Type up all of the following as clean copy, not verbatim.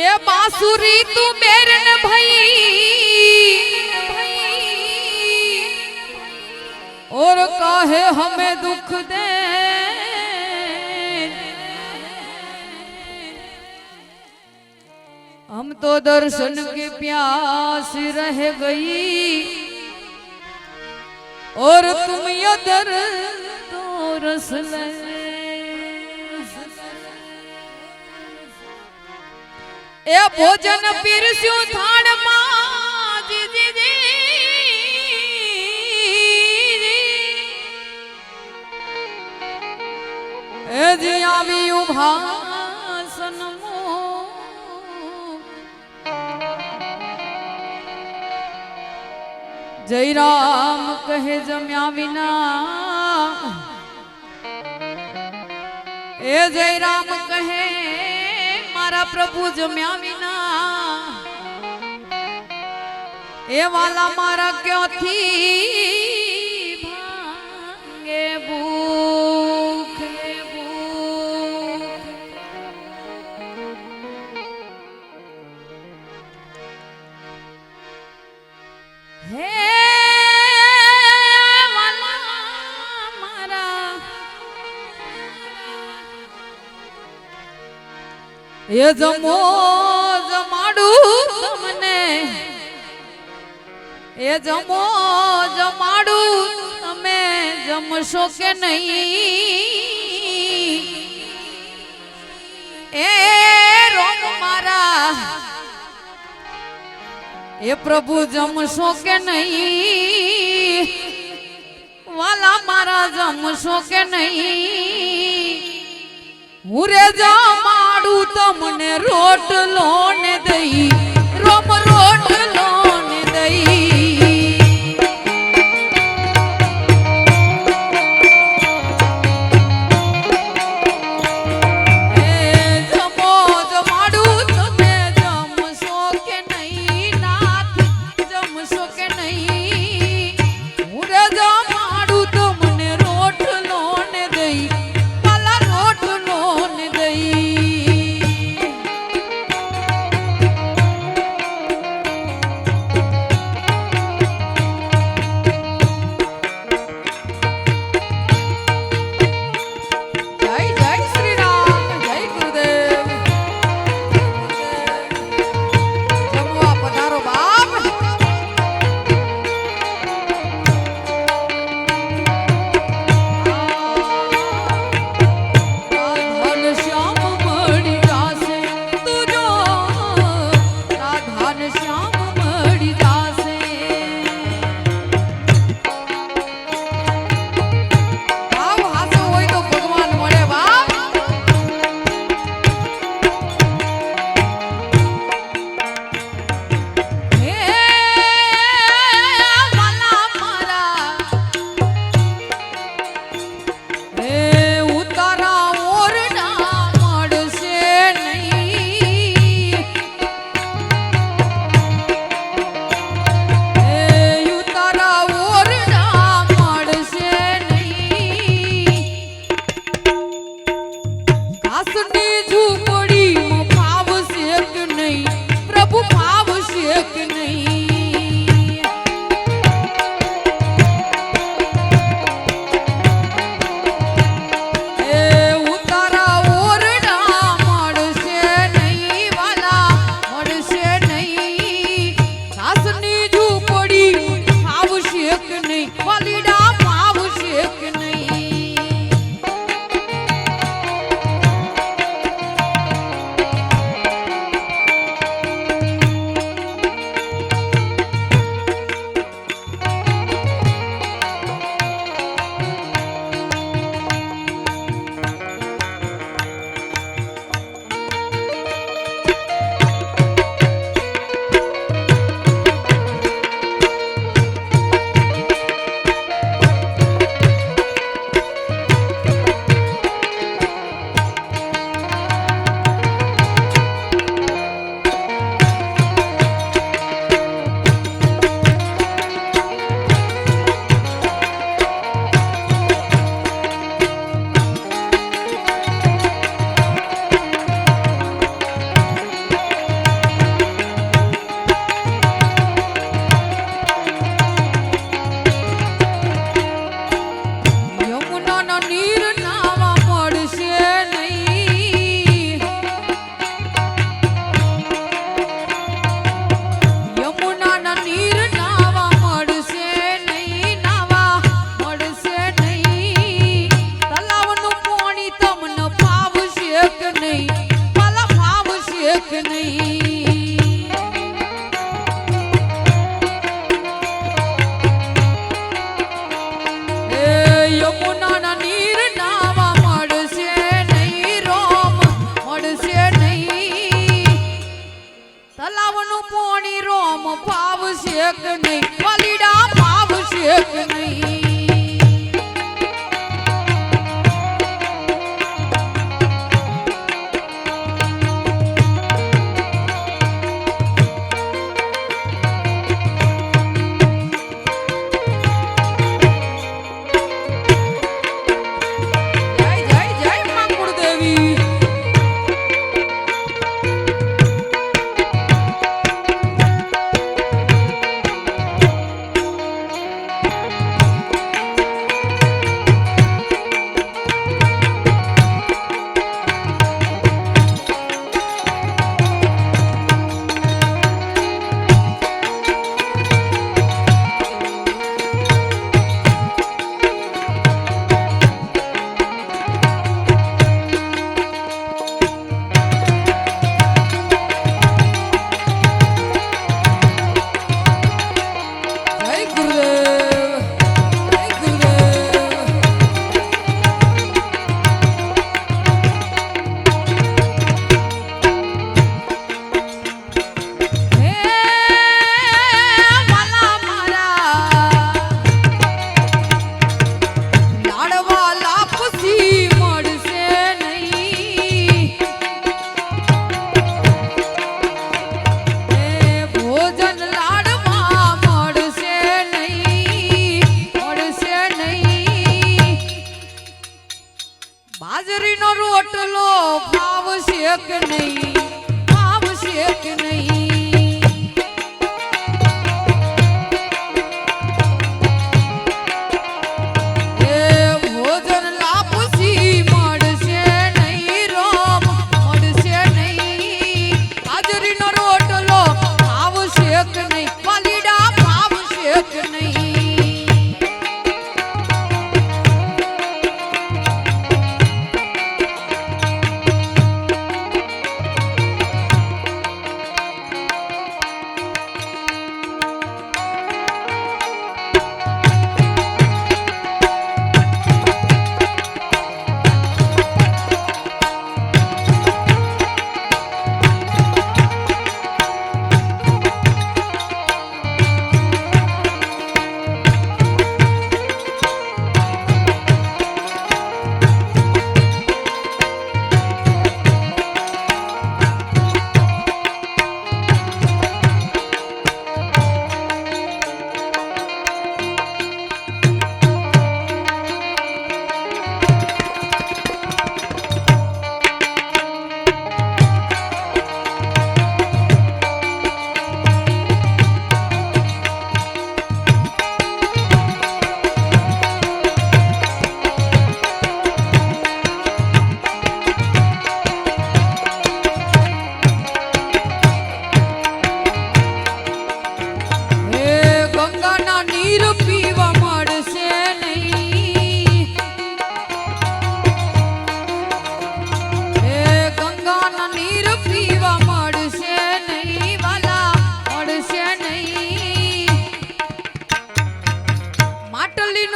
ये बांसुरी तू बेरन भई और काहे हमें दुख दे। हम तो दर्शन के प्यास रह गई और तुम ये दर तो रस ले। ए भोजन पीरस्यो थाड़ मां जी जी जी ए जी आवी उभासन मो जय राम कहे जम्या विना ए जय राम कहे मारा प्रभु जम्या विना ए वाला मारा क्यों थी भांगे भूख हे वाला मारा ये जमो जमाडू तमने ये जमो जमाडू तमे जमशो के नहीं ए रोम मारा ये प्रभु जमशो के नहीं वाला मारा जमशो के नहीं हुरे जमाडू तमने रोटलो ने दई रोम रोटलो ने दई जमो जमाडू तमे जमशो के नहीं नाथ जमशो के नहीं हुरे जमाडू तमने रोटलो ने दई वाला रोटलो ने दई। કે નહીં એ યમુનાના નીર નાવા મળશે નહીં રોમ મળશે નહીં તલાવનું પાણી રોમ ફાવશે કે નહીં વાલીડા ફાવશે કે નહીં બાજરીનો રોટલો ફાવશે કે નહીં ફાવશે કે નહીં એ ભોજન લાપસી મળશે નહીં રોમ મળશે નહીં બાજરીનો રોટલો ફાવશે કે નહીં વાલીડા ફાવશે કે નહીં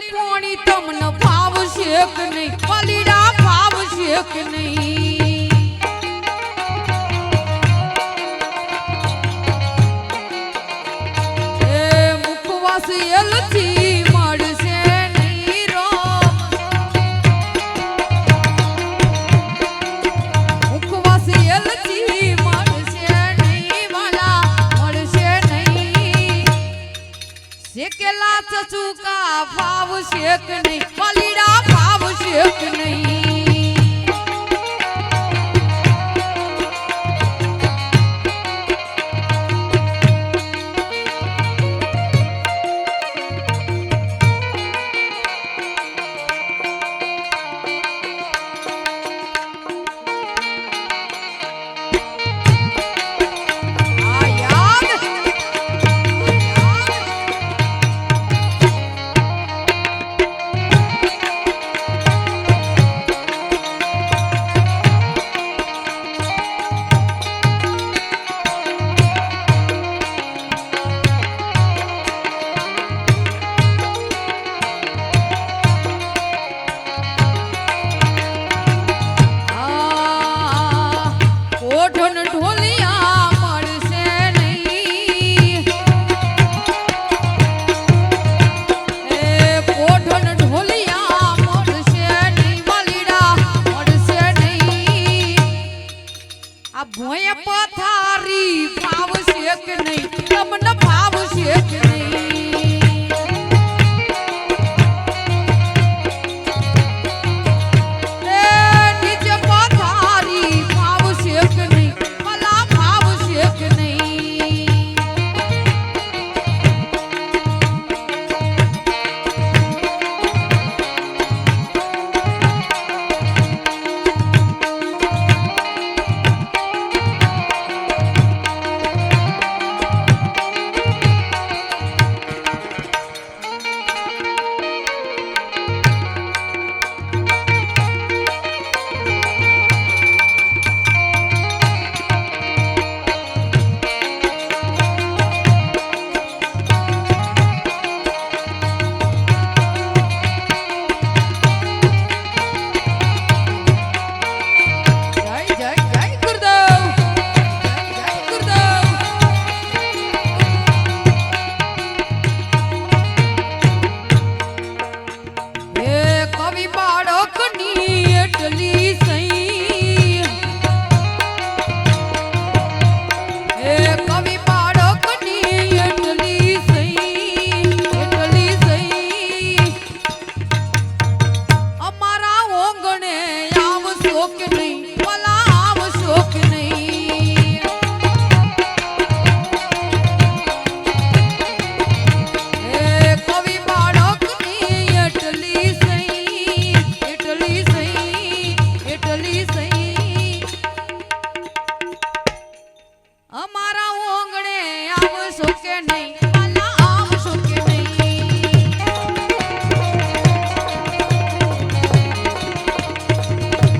પાણી તમને ફાવશે કે નહીં વાલીડા ફાવશે કે નહીં એ મુખવાસ એલચી મળશે નહીં રોમ મુખવાસ એલચી મળશે નહીં વાલા મળશે નહીં શેકેલા ચચુકા ફાવશે કે નહીં વાલીડા ફાવશે કે નહીં અમારા ઓંગણે આવશો કે નહીં વાલા આવશો કે નહીં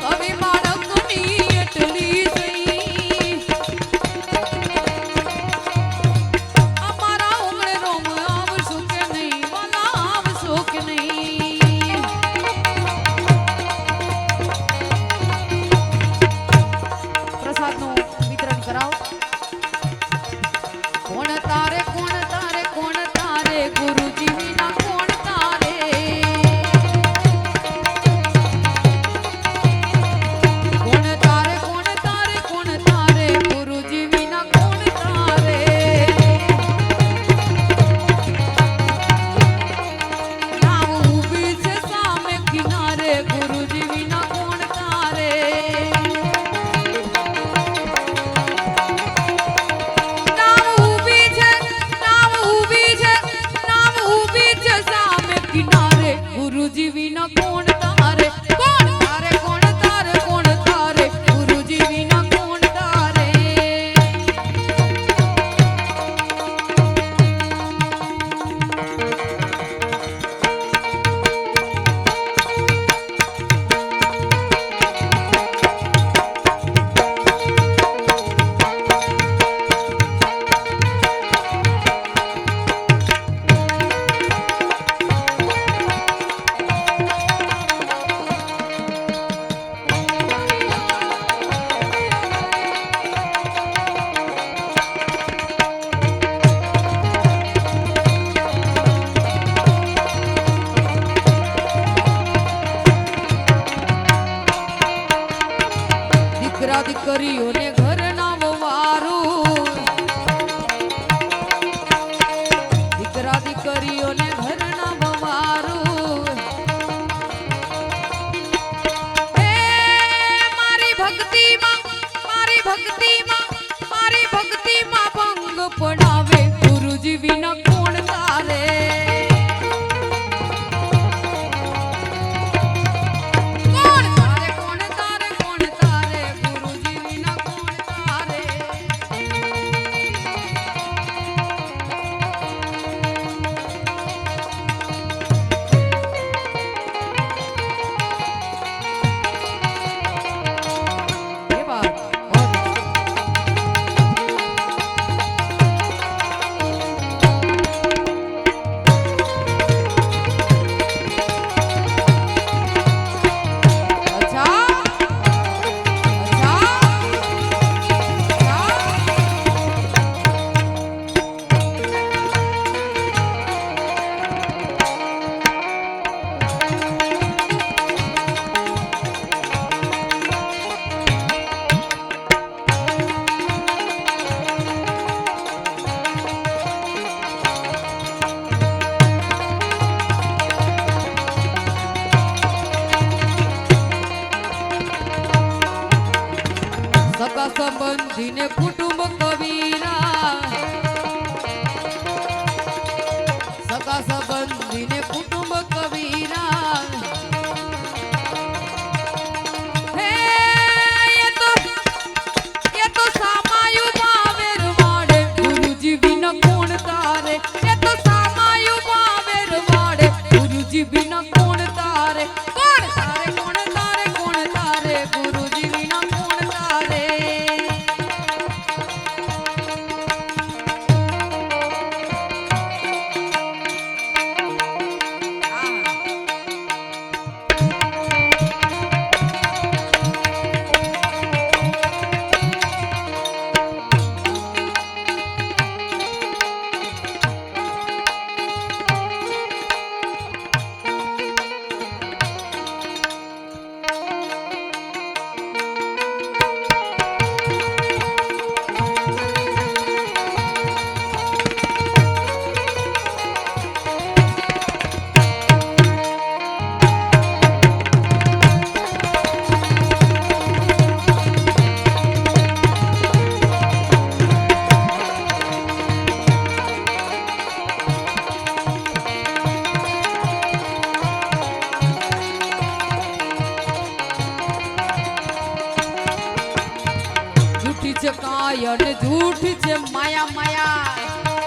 કવિ બાળકની એટલી સહી અમારા ઓંગણે રોમ આવશો કે નહીં વાલા આવશો કે નહીં પ્રસાદનું વિતરણ કરાવો કોણ તારે ગુરુજી વિના કોણ તારે કોણ તારે ગુરુજી વિના કોણ તારે નાવ ઊભી છે સામે કિનારે ગુરુજી વિના કોણ તારે ગુરુજી વિના કોણ તારે ગુરુજી વિના કોણ તારે દીકરા દીકરીઓને ઘરના વવારું દીકરા દીકરીઓને ઘરના વવારું હે મારી ભક્તિમાં ભંગ પડાવે ગુરુજી વિના કોણ તારે સગા સંબંધીને કુટુંબ કબીરા સગા સંબંધીને કુટુંબ કબીરા હે એ તો સામાયું ભાવેર વાડે ગુરુજી વિના કોણ તારે એ તો સામાયું ભાવેર વાડે ગુરુજી વિના કોણ તારે ગુરુજી વિના કોણ તારે ઝૂઠ છે માયા માયા